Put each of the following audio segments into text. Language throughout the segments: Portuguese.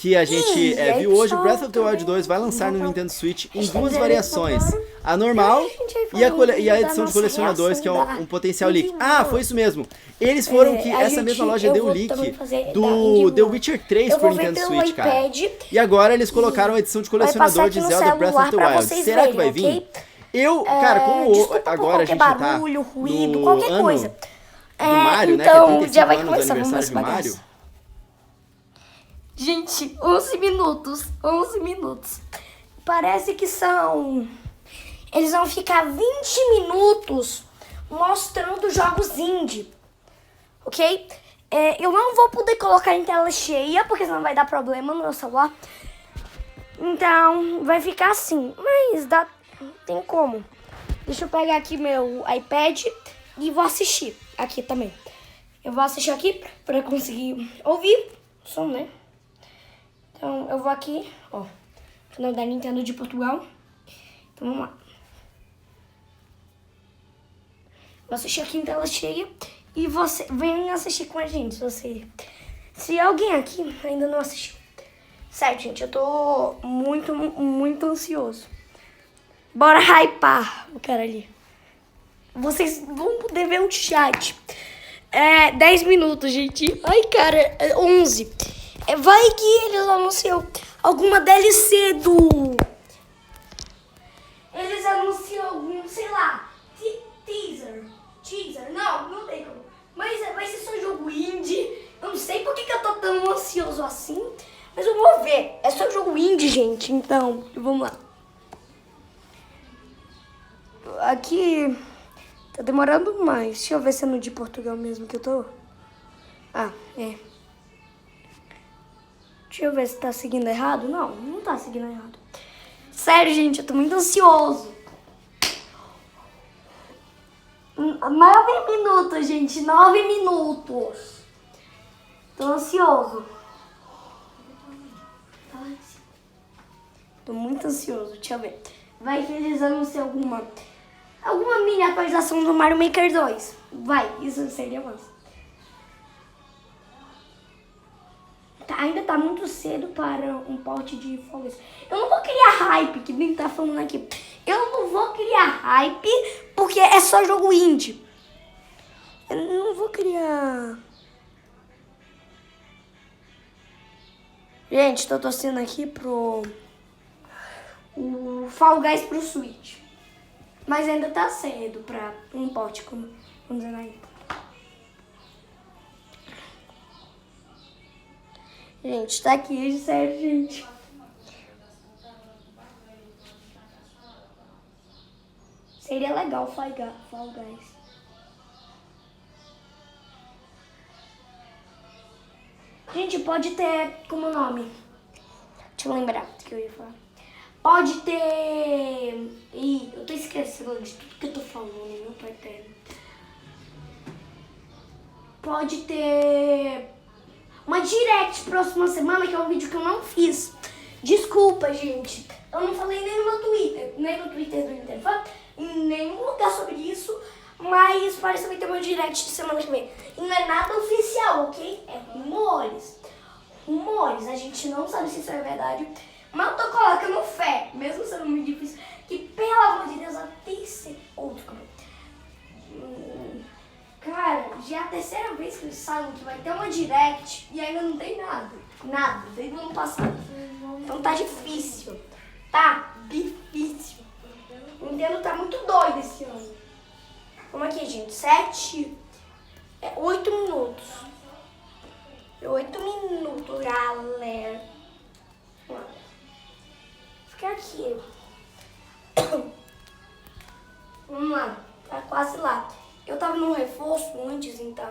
que a gente viu hoje, Breath of the Wild 2 vai lançar no Nintendo Switch em duas variações. A normal e a edição de colecionadores, que é um potencial leak. Ah, foi isso mesmo. Eles foram que essa mesma loja deu o leak do The Witcher 3 pro Nintendo Switch, cara. E agora eles colocaram a edição de colecionador de Zelda Breath of the Wild. Será que vai vir? Cara, como agora a gente tá barulho, ruído, no qualquer ano coisa. do Mario, Então, né, que é 35 já vai anos do começar, aniversário de Mario. Gente, 11 minutos. Parece que são... Eles vão ficar 20 minutos mostrando jogos indie, ok? Eu não vou poder colocar em tela cheia, porque senão vai dar problema no meu celular. Então, vai ficar assim. Mas tem como. Deixa eu pegar aqui meu iPad e vou assistir aqui também. Eu vou assistir aqui pra conseguir ouvir o som, né? Então, eu vou aqui, ó, canal da Nintendo de Portugal. Então, vamos lá. Vou assistir aqui em tela cheia e você vem assistir com a gente, se alguém aqui ainda não assistiu. Certo, gente, eu tô muito ansioso. Bora hypar o cara ali. Vocês vão poder ver o chat. 10 minutos, gente. Ai, cara, 11. Vai que eles anunciam alguma DLC do... Eles anunciam algum, sei lá, teaser. Não tem como. Mas vai ser só jogo indie. Eu não sei por que eu tô tão ansioso assim. Mas eu vou ver. É só jogo indie, gente. Então, vamos lá. Aqui tá demorando mais. Deixa eu ver se é no de Portugal mesmo que eu tô. Ah, é. Deixa eu ver se tá seguindo errado. Não tá seguindo errado. Sério, gente, eu tô muito ansioso. 9 minutos, gente. 9 minutos. Tô ansioso. Tô muito ansioso. Deixa eu ver. Vai que eles anunciam alguma mini atualização do Mario Maker 2. Vai, isso seria massa. Ainda tá muito cedo para um porte de Fall Guys. Eu não vou criar hype, que nem tá falando aqui. Eu não vou criar hype porque é só jogo indie. Eu não vou criar... Gente, tô torcendo aqui pro... o Fall Guys pro Switch. Mas ainda tá cedo pra um porte, como vamos dizer aí. Gente, tá aqui, sério, gente. Seria legal Fall Guys. Gente, pode ter como nome. Deixa eu lembrar o que eu ia falar. Pode ter... Ih, eu tô esquecendo de tudo que eu tô falando, meu pai eterno. Pode ter... uma direct próxima semana, que é um vídeo que eu não fiz. Desculpa, gente. Eu não falei nem no meu Twitter, nem no Twitter do Interfã, em nenhum lugar sobre isso. Mas parece que vai ter uma direct de semana que vem. E não é nada oficial, ok? É rumores. Rumores. A gente não sabe se isso é verdade. Mas eu tô colocando fé, mesmo sendo muito difícil. Que, pelo amor de Deus, até ser outro cabelo. Cara, já é a terceira vez que eles sabem que vai ter uma direct e ainda não tem nada. Nada, desde o ano passado. Então tá difícil. Tá difícil. O Nintendo tá muito doido esse ano. Vamos aqui, gente. 8 minutos. 8 minutos, galera. Fica aqui. Vamos lá. Tá quase lá. Eu tava no reforço antes, então...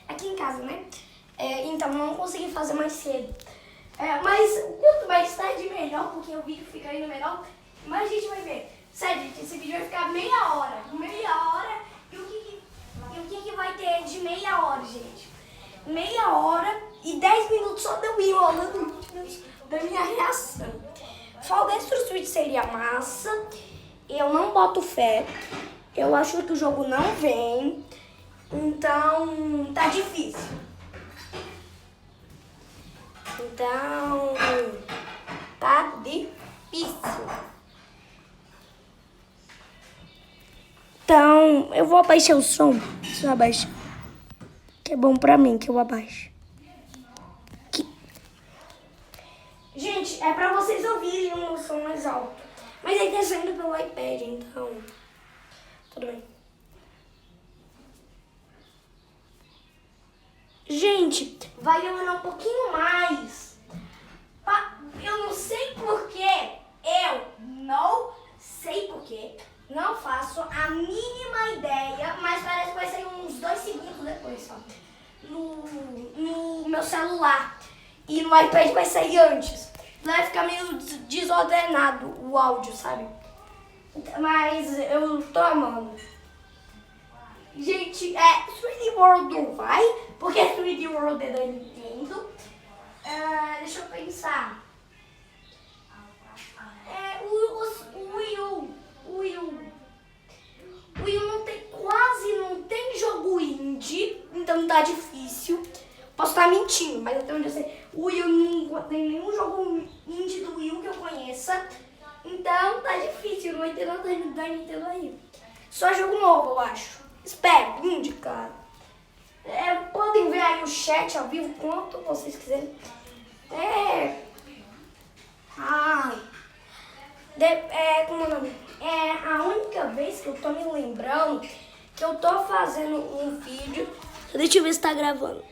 Aqui em casa, né? Então não consegui fazer mais cedo. Mas quanto mais tarde, melhor, porque o vídeo fica ainda melhor. Mas a gente vai ver. Sério, gente, esse vídeo vai ficar meia hora. Meia hora. E o que vai ter de meia hora, gente? Meia hora e 10 minutos só de eu ir rolando 20 minutos da minha reação. Fall Guys pro Switch seria massa. Eu não boto fé. Eu acho que o jogo não vem. Então, tá difícil. Então, Eu vou abaixar o som. Deixa eu abaixar. Que é bom pra mim que eu abaixo. Aqui. Gente, é pra vocês ouvirem um som mais alto. Mas aí tá saindo pelo iPad, então... Tudo bem. Gente, vai demorar um pouquinho mais. Eu não sei porquê. Eu não sei porquê. Não faço a mínima ideia, mas parece que vai sair uns 2 segundos depois, só. No meu celular. E no iPad vai sair antes. Vai ficar meio desordenado o áudio, sabe? Mas eu tô amando. Gente, 3D World não vai, porque 3D World é da Nintendo. Deixa eu pensar. O Wii U quase não tem jogo indie, então tá difícil. Posso estar mentindo, mas até onde eu sei, o Wii U não tem nenhum jogo indie do Wii U que eu conheça. Então tá difícil, não vai ter nada da Nintendo aí. Só jogo novo, eu acho. Espero, indie, cara. Podem ver aí o chat ao vivo, quanto vocês quiserem. Como é o nome? É a única vez que eu tô me lembrando que eu tô fazendo um vídeo. Deixa eu ver se tá gravando.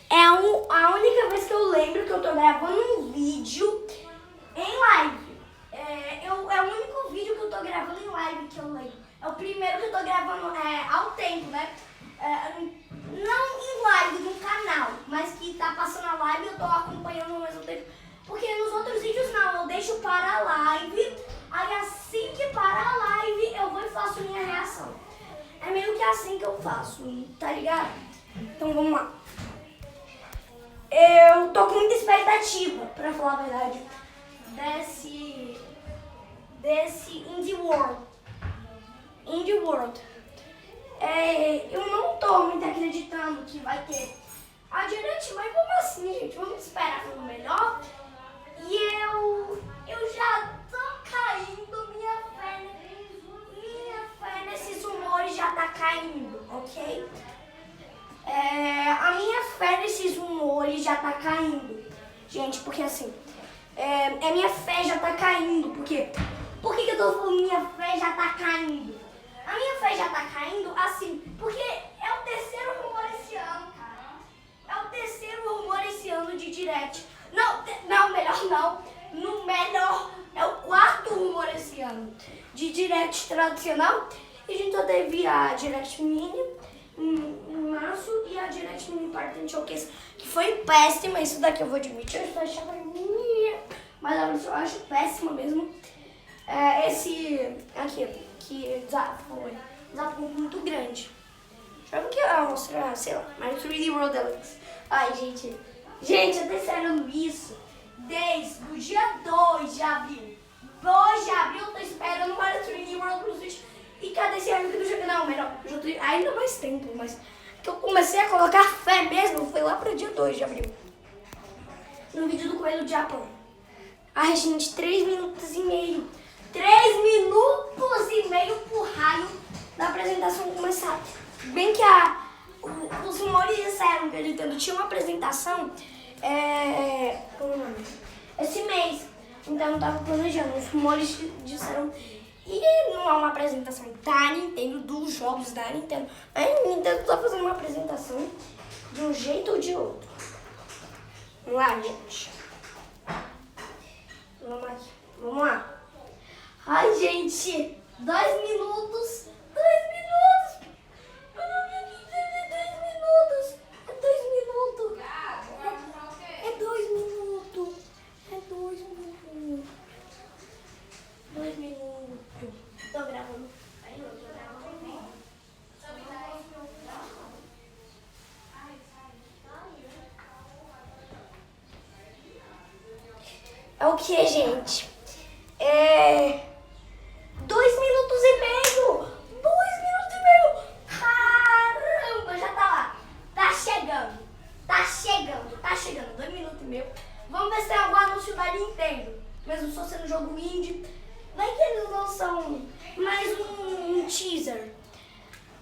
A única vez que eu lembro que eu tô gravando um vídeo em live. É o único vídeo que eu tô gravando em live que eu lembro. É o primeiro que eu tô gravando ao tempo, né? Não em live no canal, mas que tá passando a live e eu tô acompanhando ao mesmo tempo. Porque nos outros vídeos não, eu deixo para a live, aí assim que para a live eu vou e faço minha reação. É meio que assim que eu faço, tá ligado? Então vamos lá. Eu tô com muita expectativa, pra falar a verdade, desse Indie World. Eu não tô muito acreditando que vai ter a Direct, mas como assim, gente? Vamos esperar pelo melhor. E eu já tô caindo, minha fé nesses rumores já tá caindo, ok? A minha fé nesses rumores já tá caindo. Gente, porque assim, minha fé já tá caindo, porque... Por que eu tô falando minha fé já tá caindo? A minha fé já tá caindo, assim, porque é o terceiro rumor esse ano, cara. É o terceiro rumor esse ano de Direct. Não, melhor não. No melhor, é o quarto rumor esse ano de Direct tradicional. E a gente só teve a Direct Mini em março e a Direct Mini Important Showcase, que foi péssima. Isso daqui eu vou admitir, eu achava minha, mas eu acho péssima mesmo. Esse aqui, que foi um desafio muito grande. Sabe o que eu ia mostrar? Sei lá, mas 3D World Deluxe. Ai, gente, eu tô esperando isso desde o dia 2 de abril. 2 de abril eu tô esperando o Mario 3D World pro Switch. E cadê esse ano que eu joguei? Não, melhor, eu já tô ainda mais tempo, mas que eu comecei a colocar fé mesmo foi lá pro dia 2 de abril. No vídeo do Coelho do Japão. Ai, gente, 3 minutos e meio. 3 minutos e meio por raio da apresentação começar. Bem que os rumores disseram que a Nintendo tinha uma apresentação como é o nome? Esse mês. Então eu tava planejando. Os rumores disseram. E não é uma apresentação da Nintendo, dos jogos da Nintendo. Mas a Nintendo tá fazendo uma apresentação de um jeito ou de outro. Vamos lá, gente. Vamos lá. Ai, gente. 2 minutos. 2 minutos. Eu não acredito em 2 minutos. É 2 minutos. É 2 minutos. É 2 minutos. 2 minutos. Tô gravando. Aí eu tô gravando. É o que, gente? 2 minutos e meio. 2 minutos e meio. Caramba, já tá lá. Tá chegando. 2 minutos e meio. Vamos ver se tem algum anúncio da Nintendo. Mesmo só sendo jogo indie. Vai que eles lançam mais um teaser.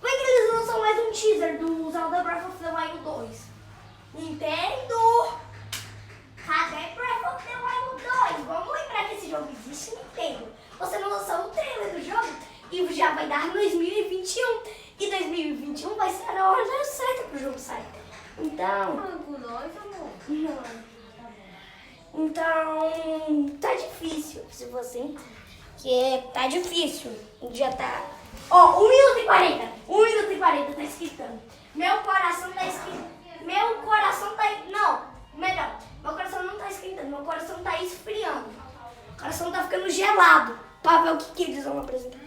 Vai que eles lançam mais um teaser do Zelda Breath of the Wild 2. Nintendo! Cadê Breath of the Wild 2? Vamos lembrar que esse jogo existe, Nintendo. Você não lançou o trailer do jogo e já vai dar 2021. E 2021 vai ser a hora certa pro jogo sair. Então... com nós, amor? Não. Então, tá difícil, se você... Que tá difícil. Já tá... Ó, 1 minuto e 40. 1 minuto e 40 tá esquentando. Meu coração tá esquentando. Meu coração tá... Não, melhor. Meu coração não tá esquentando. Meu coração tá esfriando. O coração tá ficando gelado. Pra ver o que eles vão apresentar.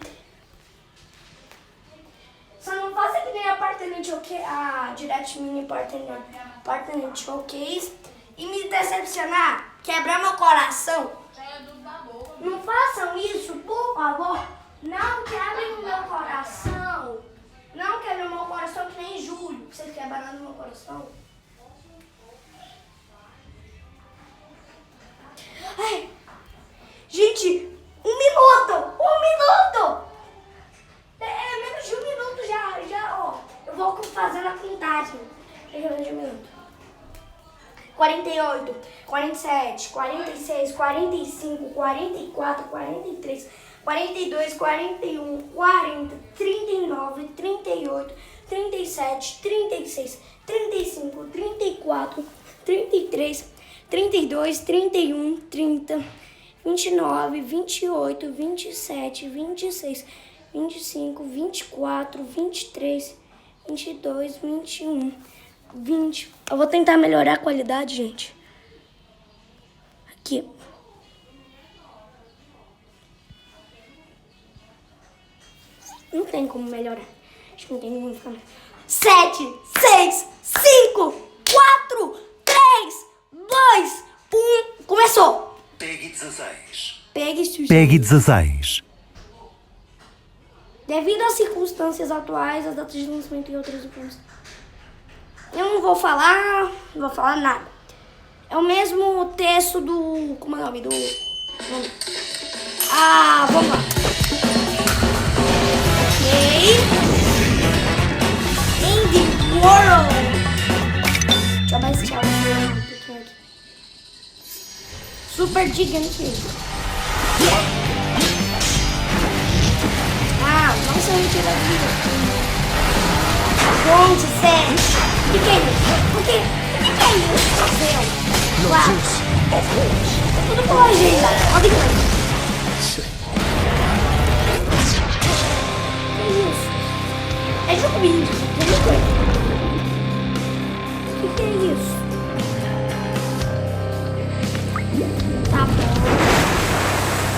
Só não faça que nem a Partner Showcase, a Direct Mini Partner Showcase e me decepcionar, quebrar meu coração. Não façam isso, por favor. Não quebrem o meu coração. Não quebrem o meu coração que nem julho. Vocês quebraram o meu coração. Ai, gente, 1 minuto! 1 minuto! É menos de 1 minuto já, ó. Eu vou fazendo a contagem. Chega menos de 1 minuto. 48, 47, 46, 45, 44, 43, 42, 41, 40, 39, 38, 37, 36, 35, 34, 33, 32, 31, 30, 29, 28, 27, 26, 25, 24, 23, 22, 21, 20. Eu vou tentar melhorar a qualidade, gente. Aqui. Não tem como melhorar. Acho que não tem como ficar melhor. 7, 6, 5, 4, 3, 2, 1. Começou! Pegue 16. Pegue 16. Devido às circunstâncias atuais, as datas de lançamento e outras informações. Eu não vou falar nada. É o mesmo texto do... Como é o nome? Vamos lá. Ok. Indie World. Deixa eu baixar um pouquinho aqui. Super gigante. Não sou mentira de vida. Gente, sério. O que é isso? O que é isso? Meu Deus. Tudo com legenda. Olha que coisa. Que isso? É jogo indie. O que é isso? Tá bom.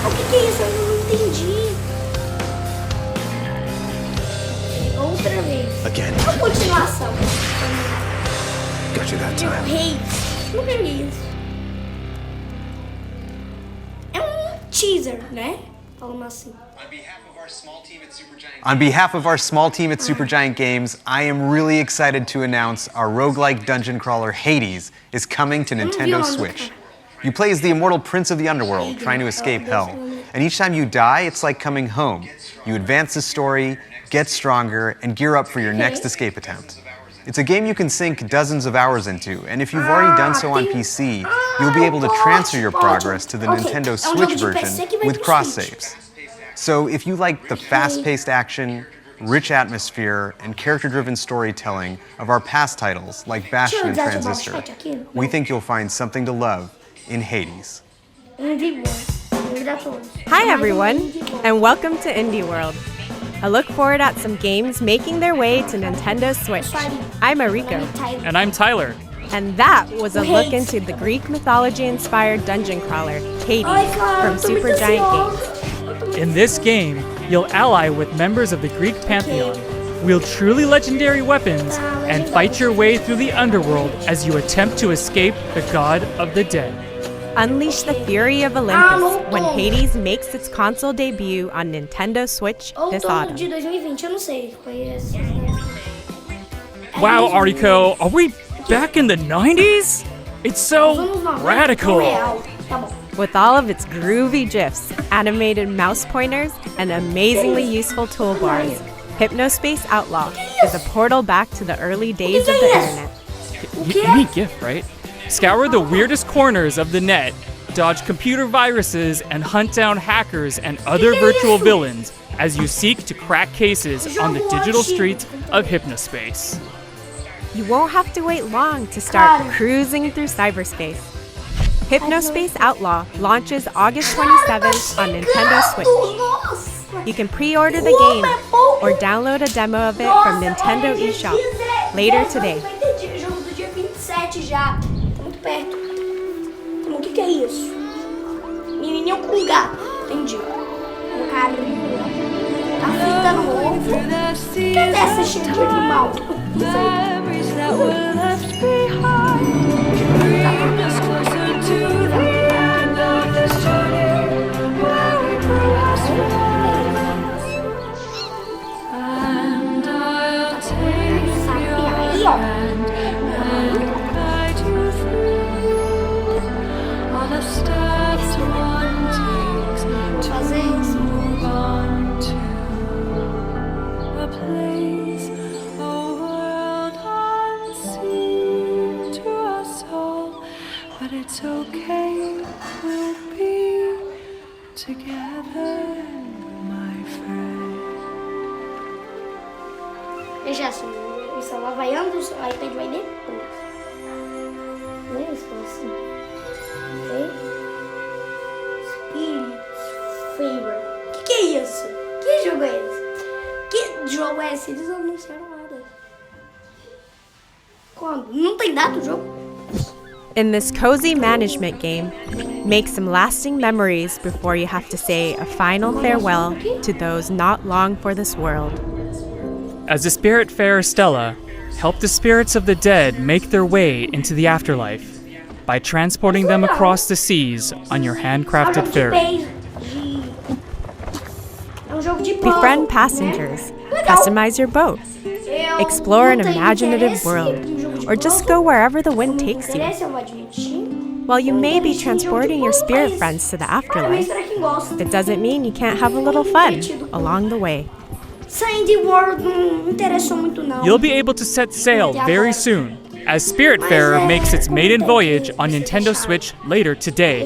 O que é isso? Eu não entendi. Outra vez. Again. A continuação. Got you that time. Reis. Não é isso. É um teaser, né? Falando assim. On behalf of our small team at Supergiant Games, I am really excited to announce our roguelike dungeon crawler Hades is coming to Nintendo Switch. You play as the immortal prince of the underworld, trying to escape hell. And each time you die, it's like coming home. You advance the story, get stronger, and gear up for your next escape attempt. It's a game you can sink dozens of hours into, and if you've already done so on PC, you'll be able to transfer your progress to the Nintendo Switch version with cross saves. So if you like the fast-paced action, rich atmosphere, and character-driven storytelling of our past titles like Bastion and Transistor, we think you'll find something to love in Hades. Hi everyone, and welcome to Indie World. I look forward at some games making their way to Nintendo Switch. I'm Mariko. And I'm Tyler. And that was a look into the Greek mythology-inspired dungeon crawler, Hades, from Supergiant Games. In this game, you'll ally with members of the Greek pantheon, wield truly legendary weapons, and fight your way through the underworld as you attempt to escape the god of the dead. Unleash the fury of Olympus when Hades makes its console debut on Nintendo Switch this autumn. de 2020, eu não sei. Wow, Ariko, are we back in the 90s? It's so radical. With all of its groovy GIFs, animated mouse pointers, and amazingly useful toolbars, Hypnospace Outlaw is a portal back to the early days of the internet. Any GIF, right? Scour the weirdest corners of the net, dodge computer viruses, and hunt down hackers and other virtual villains as you seek to crack cases on the digital streets of Hypnospace. You won't have to wait long to start cruising through cyberspace. Hypnospace Outlaw launches August 27th on Nintendo Switch. You can pre-order the game or download a demo of it from Nintendo eShop later today. Vai ter jogo do dia 27 já. Tá muito perto. Então, o que é isso? Menininho com gato. Entendi. Um carinho. Tá fritando ovo. O que é dessa cheia de animal? Não sei. Aí, ó. Fazer isso. But it's okay, we'll be together, my friend. Veja assim, o celular vai antes, o iPad vai depois. Não é isso assim? Ok? Spirit Favor. Que é isso? Que jogo é esse? Que jogo é esse? Eles não anunciaram nada. Quando? Não tem data o jogo? In this cozy management game, make some lasting memories before you have to say a final farewell to those not long for this world. As the Spiritfarer Stella, help the spirits of the dead make their way into the afterlife by transporting them across the seas on your handcrafted ferry. Befriend passengers, customize your boat, explore an imaginative world, or just go wherever the wind takes you. While you may be transporting your spirit friends to the afterlife, it doesn't mean you can't have a little fun along the way. You'll be able to set sail very soon, as Spiritfarer makes its maiden voyage on Nintendo Switch later today.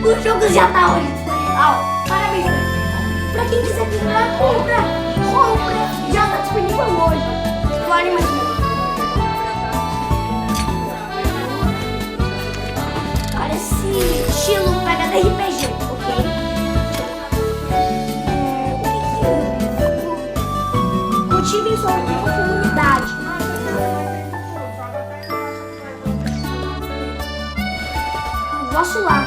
O jogo já tá hoje disponível. Parabéns. Pra quem quiser comprar, compra. Já tá disponível hoje. Vale mais muito. Parece estilo pegada RPG, ok? Cultivem sua comunidade. Vosso lar.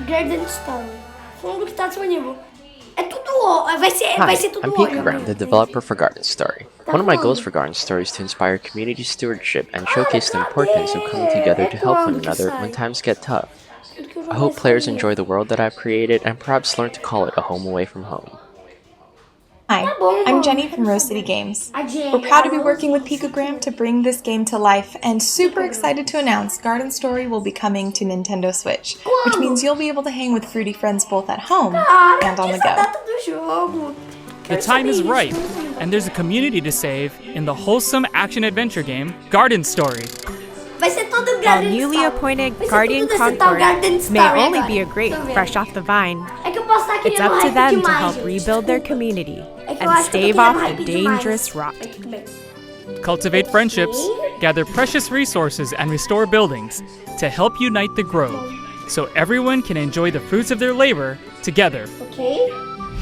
Garden Story. Fundo que tá disponível. É tudo. Vai ser tudo I'm hoje. Pika Graham, the developer for Garden Story. One of my goals for Garden Story is to inspire community stewardship and showcase the importance of coming together to help one another when times get tough. I hope players enjoy the world that I've created and perhaps learn to call it a home away from home. Hi, I'm Jenny from Rose City Games. We're proud to be working with Pika Graham to bring this game to life and super excited to announce Garden Story will be coming to Nintendo Switch, which means you'll be able to hang with fruity friends both at home and on the go. The time is right, and there's a community to save in the wholesome action-adventure game Garden Story. While newly appointed Guardian Concord may only be a grape fresh off the vine, it's up to them to help rebuild their community and stave off the dangerous rot. Cultivate friendships, gather precious resources, and restore buildings to help unite the grove, so everyone can enjoy the fruits of their labor together.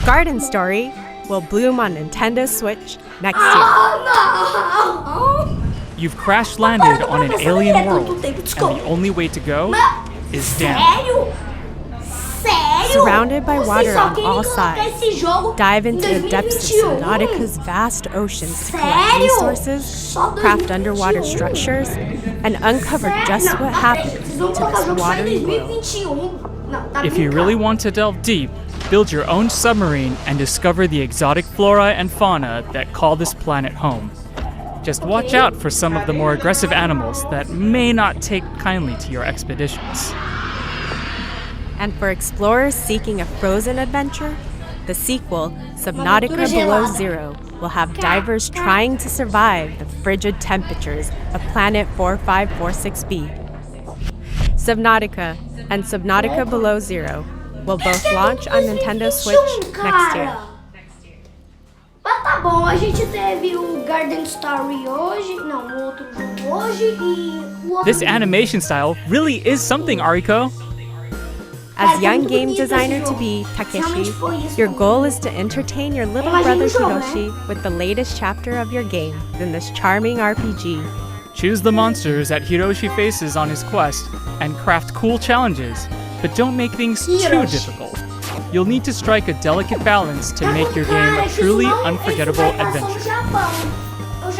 Garden Story will bloom on Nintendo Switch next year. Oh, no! You've crash-landed on an alien world, and the only way to go is down. Sério? Surrounded by water on all sides, dive into the depths of Subnautica's vast oceans to collect resources, craft underwater structures, and uncover just what happens to this watery world. If you really want to delve deep, build your own submarine and discover the exotic flora and fauna that call this planet home. Just watch out for some of the more aggressive animals that may not take kindly to your expeditions. And for explorers seeking a frozen adventure, the sequel, Subnautica Below Zero, will have divers trying to survive the frigid temperatures of Planet 4546b. Subnautica and Subnautica Below Zero will both launch on Nintendo Switch next year. Mas tá bom, a gente teve o Garden Story hoje, não, o outro jogo hoje e o outro. This animation style really is something, Ariko. As young game designer to be, Takeshi, your goal is to entertain your little brother Hiroshi with the latest chapter of your game in this charming RPG. Choose the monsters that Hiroshi faces on his quest and craft cool challenges, but don't make things too difficult. You'll need to strike a delicate balance to make your game a truly unforgettable adventure.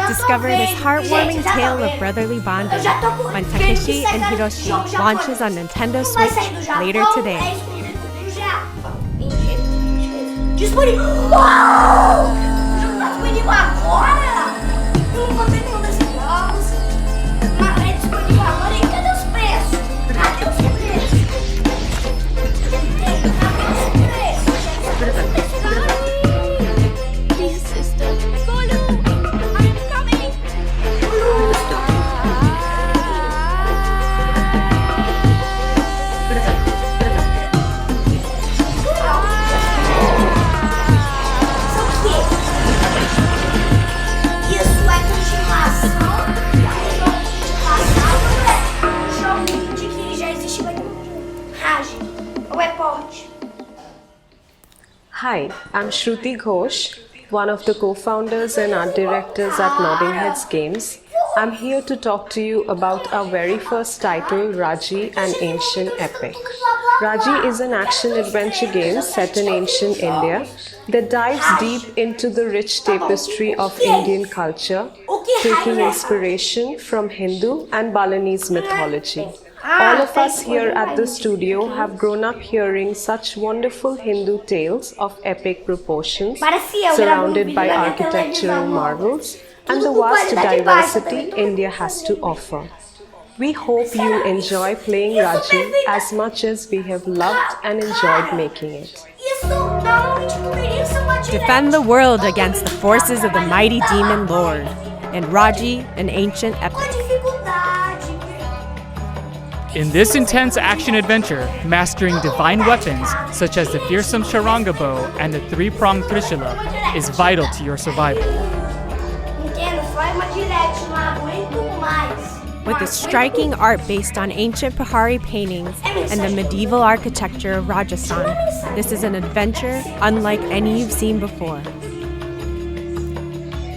Discover this heartwarming tale of brotherly bonding when Takeshi and Hiroshi launches on Nintendo Switch later today. Disponível! Uau! O jogo tá disponível agora? Eu não botei nenhum desses jogos. Mas é disponível agora e cadê os preços? Cadê os preços? Hi, I'm Shruti Ghosh, one of the co-founders and art directors at Nodding Heads Games. I'm here to talk to you about our very first title, Raji, an Ancient Epic. Raji is an action-adventure game set in ancient India that dives deep into the rich tapestry of Indian culture, taking inspiration from Hindu and Balinese mythology. All of us here at the studio have grown up hearing such wonderful Hindu tales of epic proportions, surrounded by architectural marvels and the vast diversity India has to offer. We hope you enjoy playing Raji as much as we have loved and enjoyed making it. Defend the world against the forces of the mighty demon lord in Raji, an Ancient Epic. In this intense action-adventure, mastering divine weapons such as the fearsome Charanga bow and the three-pronged Trishula is vital to your survival. With the striking art based on ancient Pahari paintings and the medieval architecture of Rajasthan, this is an adventure unlike any you've seen before.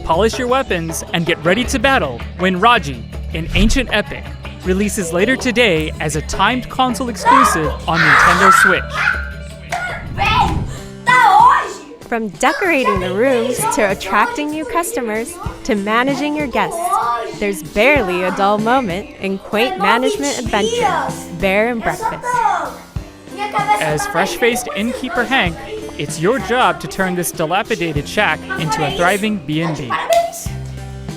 Polish your weapons and get ready to battle when Raji, an Ancient Epic, releases later today as a timed console exclusive on Nintendo Switch. From decorating the rooms to attracting new customers to managing your guests, there's barely a dull moment in quaint management adventure, Bear and Breakfast. As fresh-faced innkeeper Hank, it's your job to turn this dilapidated shack into a thriving B&B.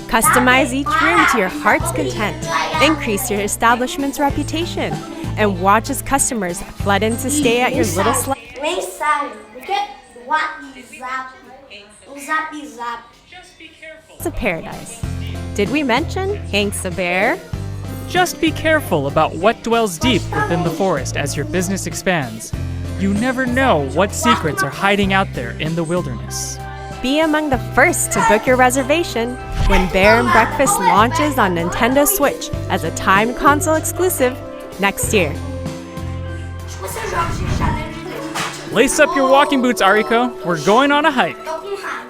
Customize each room to your heart's content, increase your establishment's reputation, and watch as customers flood in to stay at your little It's a paradise. Did we mention Hank's a bear? Just be careful about what dwells deep within the forest as your business expands. You never know what secrets are hiding out there in the wilderness. Be among the first to book your reservation when Bear and Breakfast launches on Nintendo Switch as a timed console exclusive next year. Lace up your walking boots, Ariko. We're going on a hike.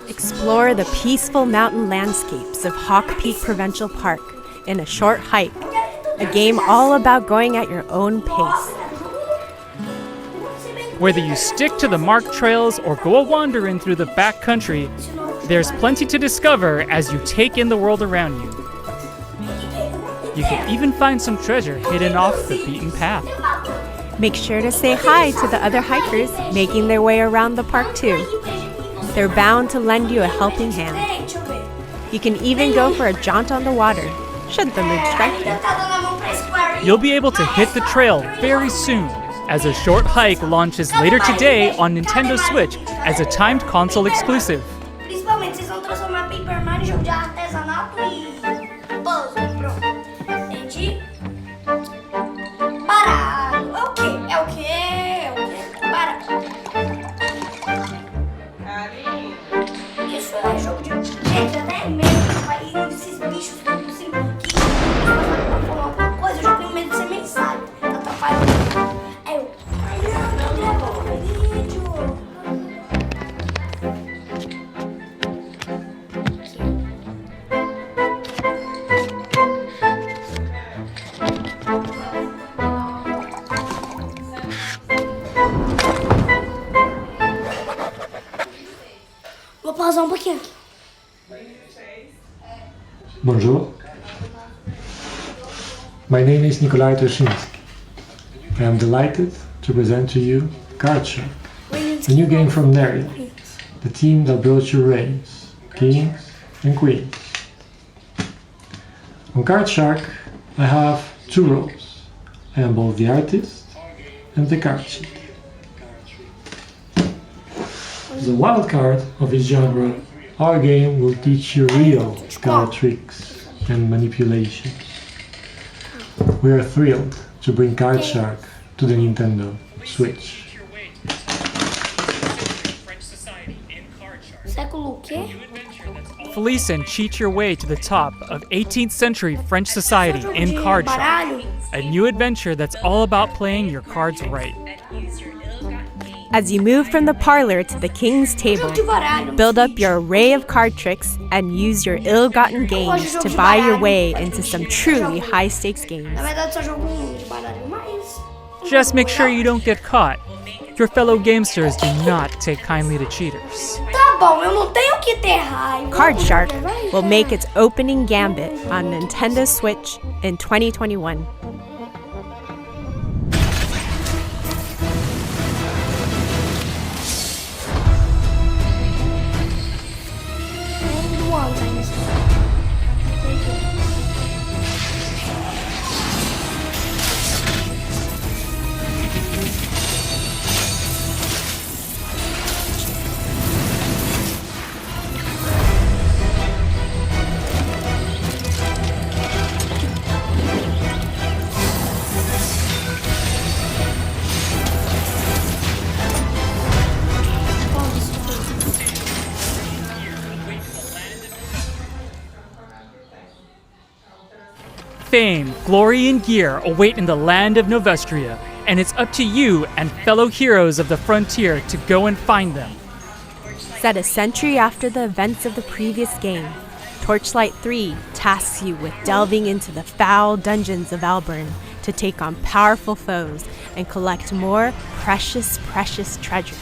Explore the peaceful mountain landscapes of Hawk Peak Provincial Park in a short hike, a game all about going at your own pace. Whether you stick to the marked trails or go wandering through the backcountry, there's plenty to discover as you take in the world around you. You can even find some treasure hidden off the beaten path. Make sure to say hi to the other hikers making their way around the park too. They're bound to lend you a helping hand. You can even go for a jaunt on the water, should the mood strike you. You'll be able to hit the trail very soon, as a short hike launches later today on Nintendo Switch as a timed console exclusive. Principalmente, vocês vão transformar Paper Mario em jogo de artesanato e puzzle. Pronto. Entendi? Baralho. É o quê? É o quê? É o quê? Baralho. Isso é jogo de... Gente, até medo. Aí esses bichos ficam assim, que pra falar alguma coisa, eu já tenho medo de ser mensagem. Atrapalha. Aí eu... Não gravou o vídeo. Vou pausar um pouquinho. Bonjour. My name is Nikolai Toshinsky. I am delighted to present to you Card Shark, a new game from Neria, the team that brought you Reigns, Kings and Queens. On Card Shark, I have two roles. I am both the artist and the card sheet. As a wild card of its genre, our game will teach you real card tricks and manipulations. We are thrilled to bring Card Shark to the Nintendo Switch. Século o quê? Felice and cheat your way to the top of 18th century French society in Card Shark, a new adventure that's all about playing your cards right. As you move from the parlor to the king's table, build up your array of card tricks and use your ill-gotten gains to buy your way into some truly high-stakes games. Na verdade, só jogo de baralho, mas... Just make sure you don't get caught. Your fellow gamesters do not take kindly to cheaters. Tá bom, eu não tenho que ter raiva. Card Shark will make its opening gambit on Nintendo Switch in 2021. Fame, glory, and gear await in the land of Novestria, and it's up to you and fellow heroes of the frontier to go and find them. Set a century after the events of the previous game, Torchlight 3 tasks you with delving into the foul dungeons of Alburn to take on powerful foes and collect more precious, precious treasure.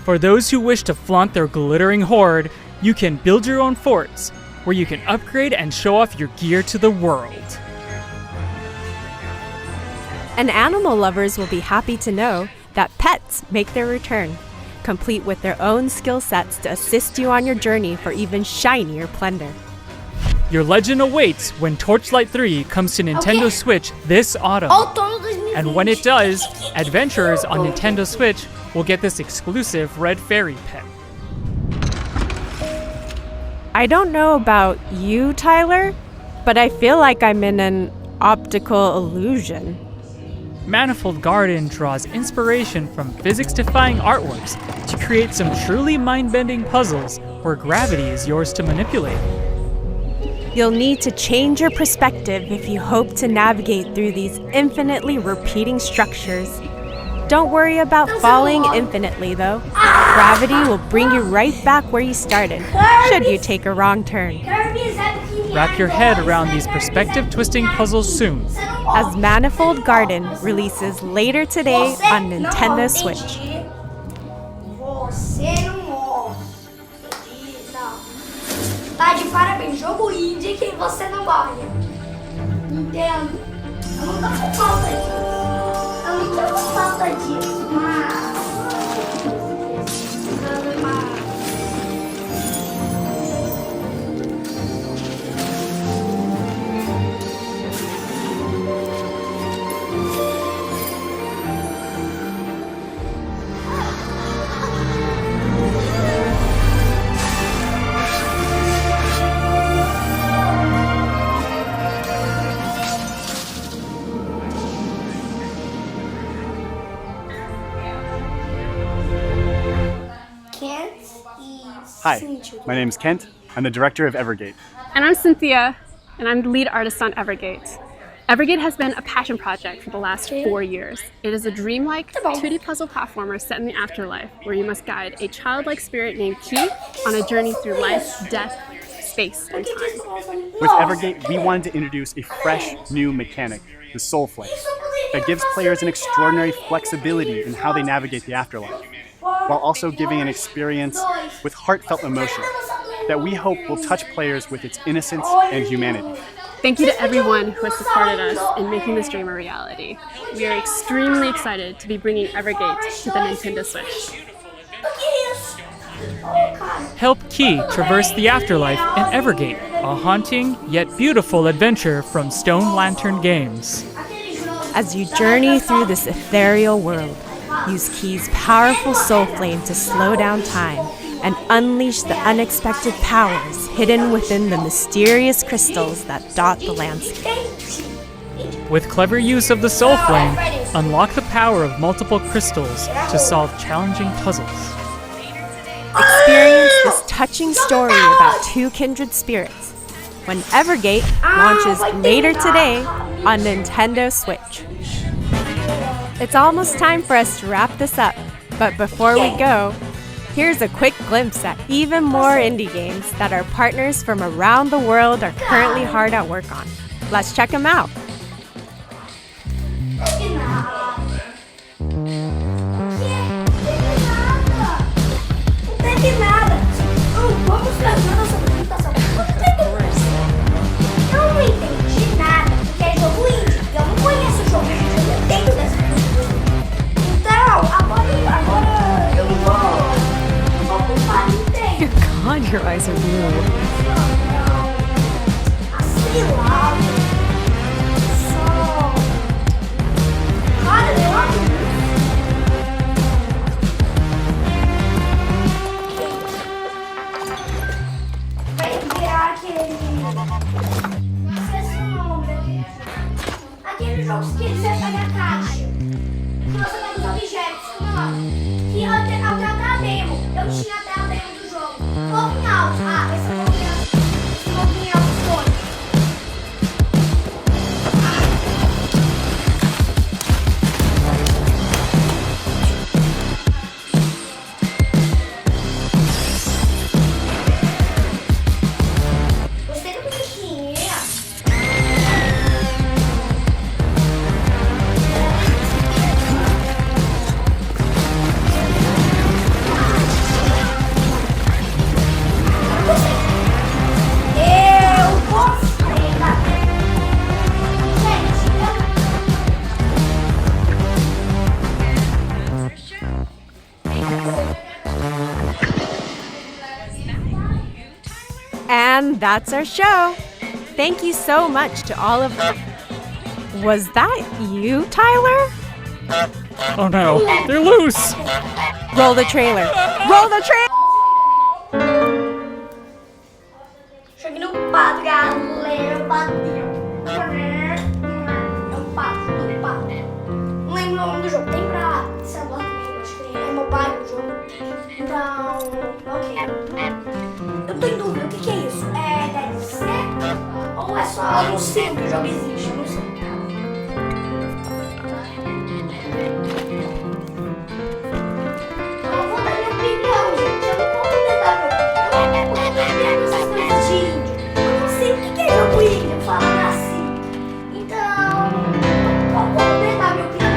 For those who wish to flaunt their glittering hoard, you can build your own forts, where you can upgrade and show off your gear to the world. And animal lovers will be happy to know that pets make their return, complete with their own skill sets to assist you on your journey for even shinier plunder. Your legend awaits when Torchlight 3 comes to Nintendo Switch this autumn. And when it does, adventurers on Nintendo Switch will get this exclusive red fairy pet. I don't know about you, Tyler, but I feel like I'm in an optical illusion. Manifold Garden draws inspiration from physics-defying artworks to create some truly mind-bending puzzles where gravity is yours to manipulate. You'll need to change your perspective if you hope to navigate through these infinitely repeating structures. Don't worry about falling infinitely, though. Gravity will bring you right back where you started, should you take a wrong turn. Wrap your head around these perspective-twisting puzzles soon, as Manifold Garden releases later today on Nintendo Switch. Tá de parabéns, jogo indie que você não morre. Entendo? Eu nunca fui mal, eu nunca Eu não falta disso, mas... Hi, my name is Kent. I'm the director of Evergate. And I'm Cynthia, and I'm the lead artist on Evergate. Evergate has been a passion project for the last 4 years. It is a dreamlike 2D puzzle platformer set in the afterlife, where you must guide a childlike spirit named Key on a journey through life, death, space, and time. With Evergate, we wanted to introduce a fresh, new mechanic, the Soul Flame, that gives players an extraordinary flexibility in how they navigate the afterlife, while also giving an experience with heartfelt emotion that we hope will touch players with its innocence and humanity. Thank you to everyone who has supported us in making this dream a reality. We are extremely excited to be bringing Evergate to the Nintendo Switch. Help Key traverse the afterlife in Evergate, a haunting yet beautiful adventure from Stone Lantern Games. As you journey through this ethereal world, use Key's powerful soul flame to slow down time and unleash the unexpected powers hidden within the mysterious crystals that dot the landscape. With clever use of the soul flame, unlock the power of multiple crystals to solve challenging puzzles. Experience this touching story about two kindred spirits when Evergate launches later today on Nintendo Switch. It's almost time for us to wrap this up, but before we go, here's a quick glimpse at even more indie games that our partners from around the world are currently hard at work on. Let's check them out. God, your eyes are blue. Aqueles jogos que você pega a caixa, que você pega os objetos, que até a demo, eu tinha até a demo do jogo. Opinião, essa opinião foi. Gostei do bichinho. And that's our show. Thank you so much to all of them. Was that you, Tyler? Oh no, they're loose! Roll the trailer. Roll the trailer! Cheguei no pato, galera, bateu. É um pato. Não lembro o nome do jogo. Tem pra celular também, acho que é mobile o jogo. Então, ok. Eu tô em dúvida, o que é isso? Deve ser? Ou é só, eu não sei o que o jogo existe, eu não sei. Eu vou dar minha opinião, gente. Eu não vou poder dar minha opinião. Eu vou poder essas coisas de índio. Eu não sei o que é jogo índio, falando assim. Então, eu vou poder dar minha opinião.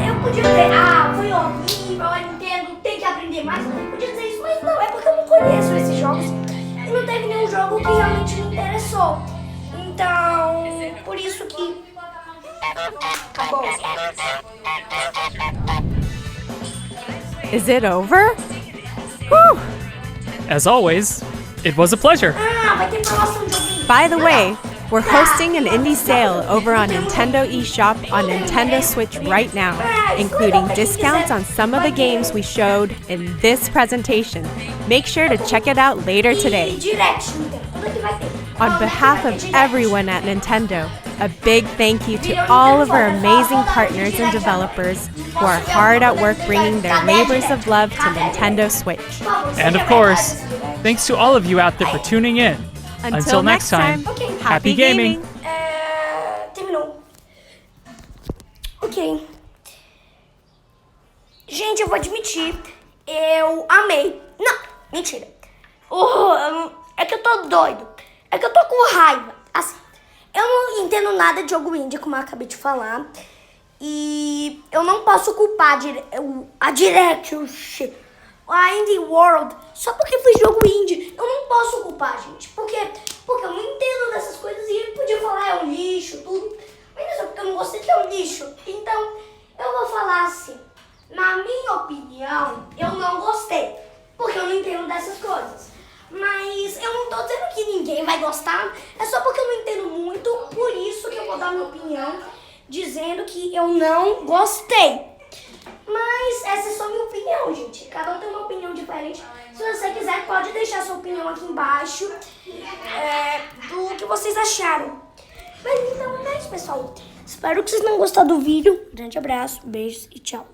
Eu podia dizer, foi horrível, a Nintendo tem que aprender mais. Eu podia dizer isso, mas não, é porque eu não conheço esses jogos. E não teve nenhum jogo que realmente me interessou. Então, por isso que Acabou. Is it over? Whew! As always, it was a pleasure. Vai ter promoção de joguinho. By the way, we're hosting an indie sale over on Nintendo eShop on Nintendo Switch right now, including discounts on some of the games we showed in this presentation. Make sure to check it out later today. On behalf of everyone at Nintendo, a big thank you to all of our amazing partners and developers who are hard at work bringing their labors of love to Nintendo Switch. And of course, thanks to all of you out there for tuning in. Until next time, happy gaming! Terminou. Ok. Gente, eu vou admitir, eu amei. Não, mentira. É que eu tô doido. É que eu tô com raiva. Assim, eu não entendo nada de jogo indie, como eu acabei de falar. E eu não posso culpar a Direct, a Indie World, só porque foi jogo indie. Eu não posso culpar, gente. Porque eu não entendo dessas coisas e ele podia falar é um lixo, tudo. Mas não é só porque eu não gostei que é um lixo. Então, eu vou falar assim. Na minha opinião, eu não gostei. Porque eu não entendo dessas coisas. Mas eu não tô dizendo que ninguém vai gostar. É só porque eu não entendo muito. Por isso que eu vou dar minha opinião, dizendo que eu não gostei. Mas essa é só minha opinião, gente. Cada um tem uma opinião diferente. Se você quiser, pode deixar sua opinião aqui embaixo do que vocês acharam. Mas então é isso, pessoal. Espero que vocês tenham gostado do vídeo. Grande abraço, beijos e tchau.